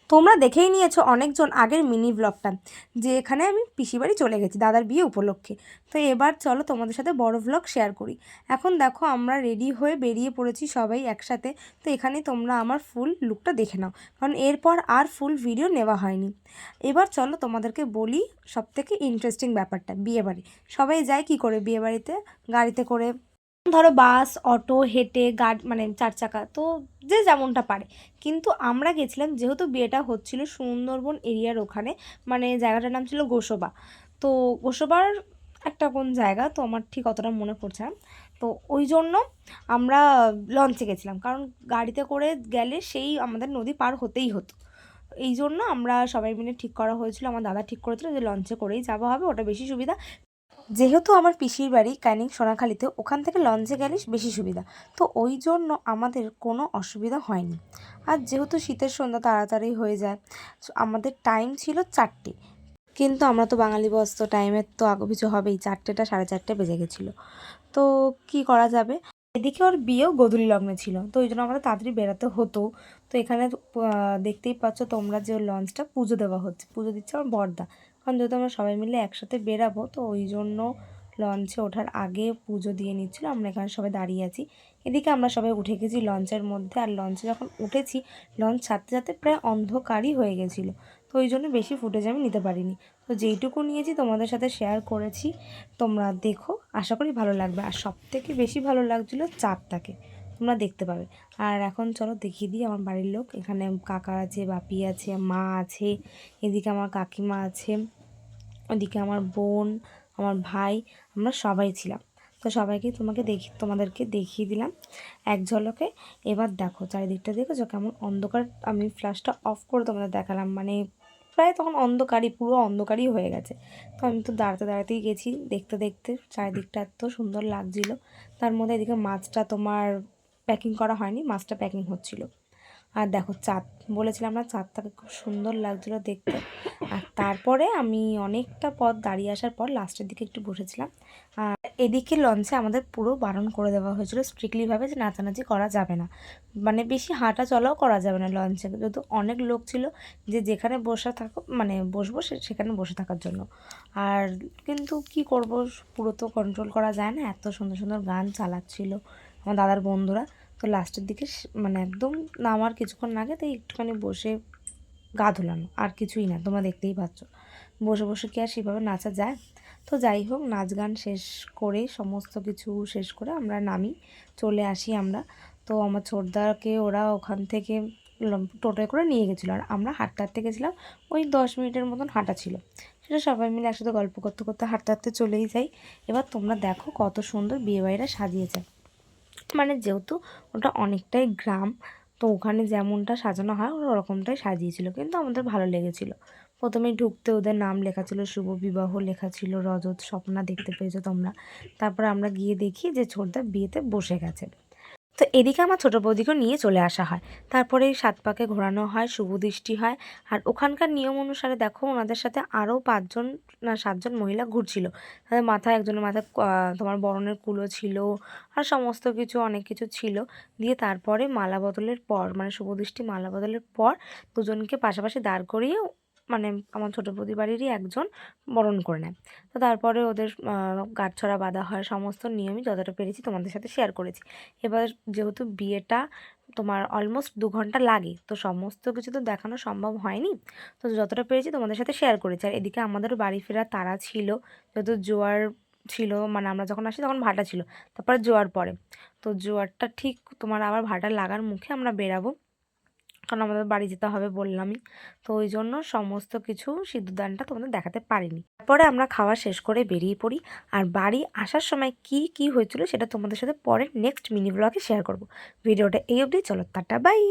তোমরা দেখেই নিয়েছো অনেকজন আগের মিনি ব্লগটা, যে এখানে আমি পিসি বাড়ি চলে গেছি দাদার বিয়ে উপলক্ষে। তো এবার চলো তোমাদের সাথে বড় ব্লগ শেয়ার করি। এখন দেখো আমরা রেডি হয়ে বেরিয়ে পড়েছি সবাই একসাথে। তো এখানে তোমরা আমার ফুল লুকটা দেখে নাও, কারণ এরপর আর ফুল ভিডিও নেওয়া হয়নি। এবার চলো তোমাদেরকে বলি সবথেকে ইন্টারেস্টিং ব্যাপারটা, বিয়েবাড়ি সবাই যায় কি করে বিয়েবাড়িতে? গাড়িতে করে, ধরো বাস, অটো, হেঁটে, গাড়ি মানে চার চাকা, তো যে যেমনটা পারে। কিন্তু আমরা গেছিলাম, যেহেতু বিয়েটা হচ্ছিল সুন্দরবন এরিয়ার ওখানে, মানে জায়গাটার নাম ছিল গোসবা। তো গোসবার একটা কোন জায়গা তো আমার ঠিক অতটা মনে পড়ছে না। তো ওই জন্য আমরা লঞ্চে গেছিলাম, কারণ গাড়িতে করে গেলে সেই আমাদের নদী পার হতেই হতো। এই জন্য আমরা সবাই মিলে ঠিক করা হয়েছিল, আমার দাদা ঠিক করেছিল যে লঞ্চে করেই যাওয়া হবে, ওটা বেশি সুবিধা। যেহেতু আমার পিসির বাড়ি ক্যানিং সোনাখালীতে, ওখান থেকে লঞ্চে গেলে বেশি সুবিধা। তো ওই জন্য আমাদের কোনো অসুবিধা হয়নি। আর যেহেতু শীতের সন্ধ্যা তাড়াতাড়ি হয়ে যায়, আমাদের টাইম ছিল 4টে। কিন্তু আমরা তো বাঙালি বস, তো টাইমের তো আগে হবেই, 4টেটা 4:30 বেজে গেছিলো। তো কি করা যাবে, এদিকে ওর বিয়েও গোধূলি লগ্নে ছিল, তো ওই জন্য আমাদের তাড়াতাড়ি বেরাতে হতো। তো এখানে দেখতেই পাচ্ছ তোমরা যে ওর লঞ্চটা পুজো দেওয়া হচ্ছে, পুজো দিচ্ছে আমার বড়দা। কারণ যেহেতু আমরা সবাই মিলে একসাথে বেরাবো, তো ওই জন্য লঞ্চে ওঠার আগে পুজো দিয়ে নিচ্ছিলো। আমরা এখানে সবাই দাঁড়িয়ে আছি, এদিকে আমরা সবাই উঠে গেছি লঞ্চের মধ্যে। আর লঞ্চে যখন উঠেছি, লঞ্চ ছাড়তে ছাড়তে প্রায় অন্ধকারই হয়ে গেছিলো। তো ওই জন্য বেশি ফুটেজ আমি নিতে পারিনি। তো যেইটুকু নিয়েছি তোমাদের সাথে শেয়ার করেছি, তোমরা দেখো, আশা করি ভালো লাগবে। আর সবথেকে বেশি ভালো লাগছিলো চাঁদটাকে, তোমরা দেখতে পাবে। আর এখন চলো দেখিয়ে দিই আমার বাড়ির লোক। এখানে কাকা আছে, বাপি আছে, মা আছে, এদিকে আমার কাকিমা আছে, ওদিকে আমার বোন, আমার ভাই, আমরা সবাই ছিলাম। তো সবাইকে তোমাদেরকে দেখিয়ে দিলাম এক ঝলকে। এবার দেখো চারিদিকটা, দেখেছো কেমন অন্ধকার? আমি ফ্ল্যাশটা অফ করে তোমাদের দেখালাম, মানে প্রায় তখন অন্ধকারই, পুরো অন্ধকারই হয়ে গেছে। তো আমি তো দাঁড়াতে দাঁড়াতেই গেছি, দেখতে দেখতে চারিদিকটা এত সুন্দর লাগছিলো। তার মধ্যে এদিকে মাছটা তোমার প্যাকিং করা হয়নি, মাছটা প্যাকিং হচ্ছিলো। আর দেখো চাঁদ, বলেছিলাম না, চাঁদটাকে খুব সুন্দর লাগছিলো দেখতে। আর তারপরে আমি অনেকটা পথ দাঁড়িয়ে আসার পর লাস্টের দিকে একটু বসেছিলাম। আর এদিকে লঞ্চে আমাদের পুরো বারণ করে দেওয়া হয়েছিল স্ট্রিক্টলিভাবে, যে নাচানাচি করা যাবে না, মানে বেশি হাঁটা চলাও করা যাবে না লঞ্চে, যেহেতু অনেক লোক ছিল, যে যেখানে বসে থাকো মানে বসবো সেখানে বসে থাকার জন্য। আর কিন্তু কি করব, পুরো তো কন্ট্রোল করা যায় না, এত সুন্দর সুন্দর গান চালাচ্ছিল আমার দাদার বন্ধুরা। তো লাস্টের দিকে মানে একদম নামার কিছুক্ষণ আগে তাই একটুখানি বসে গা ধুলানো, আর কিছুই না, তোমরা দেখতেই পাচ্ছ। বসে বসে কি আর সেভাবে নাচা যায়? তো যাই হোক, নাচ গান শেষ করে, সমস্ত কিছু শেষ করে আমরা নামি, চলে আসি আমরা। তো আমার ছোটদাকে ওরা ওখান থেকে টোটোয় করে নিয়ে গেছিলো, আর আমরা হাঁটতে হাঁটতে গেছিলাম, ওই 10 মিনিটের মতন হাঁটা ছিল। সেটা সবাই মিলে একসাথে গল্প করতে করতে হাঁটতে হাঁটতে চলেই যাই। এবার তোমরা দেখো কত সুন্দর বিয়েবাড়িটা সাজিয়েছে। মানে যেহেতু ওটা অনেকটাই গ্রাম, তো ওখানে যেমনটা সাজানো হয় ওরা ওরকমটাই সাজিয়েছিল, কিন্তু আমাদের ভালো লেগেছিলো। প্রথমেই ঢুকতে ওদের নাম লেখা ছিল, শুভ বিবাহ লেখা ছিল, রজত স্বপ্না, দেখতে পেয়েছো তোমরা। তারপরে আমরা গিয়ে দেখি যে ছোটদা বিয়েতে বসে গেছে। তো এদিকে আমার ছোটো বৌদিকেও নিয়ে চলে আসা হয়। তারপরে 7 পাকে ঘোরানো হয়, শুভদৃষ্টি হয়। আর ওখানকার নিয়ম অনুসারে দেখো, ওনাদের সাথে আরও 5জন না 7জন মহিলা ঘুরছিল। তাদের মাথায়, একজনের মাথায় তোমার বরণের কুলো ছিল, আর সমস্ত কিছু অনেক কিছু ছিল। দিয়ে তারপরে মালা বদলের পর, মানে শুভদৃষ্টি মালা বদলের পর, দুজনকে পাশাপাশি দাঁড় করিয়ে, মানে আমার ছোটো বৌদি বাড়িরই একজন বরণ করে নেয়। তো তারপরে ওদের গাঁটছড়া বাঁধা হয়, সমস্ত নিয়মই যতটা পেরেছি তোমাদের সাথে শেয়ার করেছি। এবার যেহেতু বিয়েটা তোমার অলমোস্ট 2 ঘন্টা লাগে, তো সমস্ত কিছু তো দেখানো সম্ভব হয়নি, তো যতটা পেরেছি তোমাদের সাথে শেয়ার করেছি। আর এদিকে আমাদেরও বাড়ি ফেরার তাড়া ছিল, যেহেতু জোয়ার ছিল, মানে আমরা যখন আসি তখন ভাটা ছিল, তারপরে জোয়ার পড়ে। তো জোয়ারটা ঠিক তোমার আবার ভাটা লাগার মুখে আমরা বেরাবো, কারণ আমাদের বাড়ি যেতে হবে বললামই। তো ওই জন্য সমস্ত কিছু সিঁদুরদানটা তোমাদের দেখাতে পারিনি। তারপরে আমরা খাওয়া শেষ করে বেরিয়ে পড়ি। আর বাড়ি আসার সময় কি কি হয়েছিল সেটা তোমাদের সাথে পরে নেক্সট মিনি ব্লগে শেয়ার করব। ভিডিওটা এই অবধি, চলো টাটা বাই।